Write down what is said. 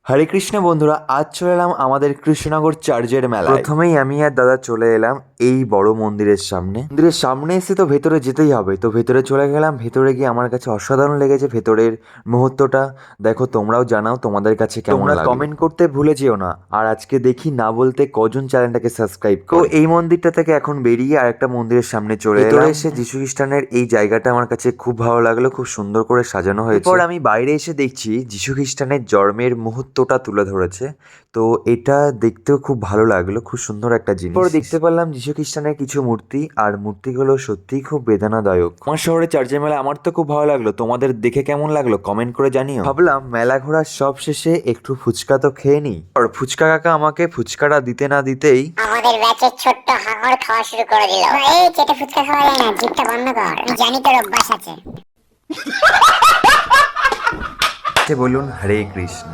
হরে কৃষ্ণ বন্ধুরা, আজ চলে এলাম আমাদের কৃষ্ণনগর চার্চের মেলায়। প্রথমেই আমি আর দাদা চলে এলাম এই বড় মন্দিরের সামনে। মন্দিরের সামনে এসে তো ভেতরে যেতেই হবে, তো ভেতরে চলে গেলাম। ভেতরে গিয়ে আমার কাছে অসাধারণ লেগেছে ভেতরের মুহূর্তটা। দেখো, তোমরাও জানাও তোমাদের কাছে কেমন লাগলো। কমেন্ট করতে ভুলে যেও না। আর আজকে দেখি না বলতে কজন চ্যানেলটাকে সাবস্ক্রাইব করে। তো এই মন্দিরটা থেকে এখন বেরিয়ে আরেকটা মন্দিরের সামনে চলে এলাম। ভেতরে এসে যীশু খ্রিস্টানের এই জায়গাটা আমার কাছে খুব ভালো লাগলো, খুব সুন্দর করে সাজানো হয়েছে। এরপর আমি বাইরে এসে দেখছি যীশু খ্রিস্টানের জন্মের মুহূর্তটা তুলে ধরেছে। তো এটা দেখতেও খুব ভালো লাগলো, খুব সুন্দর একটা জিনিস। পরে দেখতে পারলাম যীশু খ্রিস্টানের কিছু মূর্তি, আর মূর্তিগুলো সত্যিই খুব বেদনাদায়ক। আমার শহরে চার্চের মেলা আমার তো খুব ভালো লাগলো। তোমাদের দেখে কেমন লাগলো কমেন্ট করে জানিও। ভাবলাম মেলা ঘোরার সব শেষে একটু ফুচকা তো খেয়ে নিই। আর ফুচকা কাকা আমাকে ফুচকাটা দিতে না দিতেই আমাদের ব্যাচের ছোট্ট হাঙর খাওয়া শুরু করে দিল। এই চেটে ফুচকা খাওয়া যায় না, জিভটা বন্ধ কর। আমি জানি তোর অভ্যাস আছে। বলুন হরে কৃষ্ণ।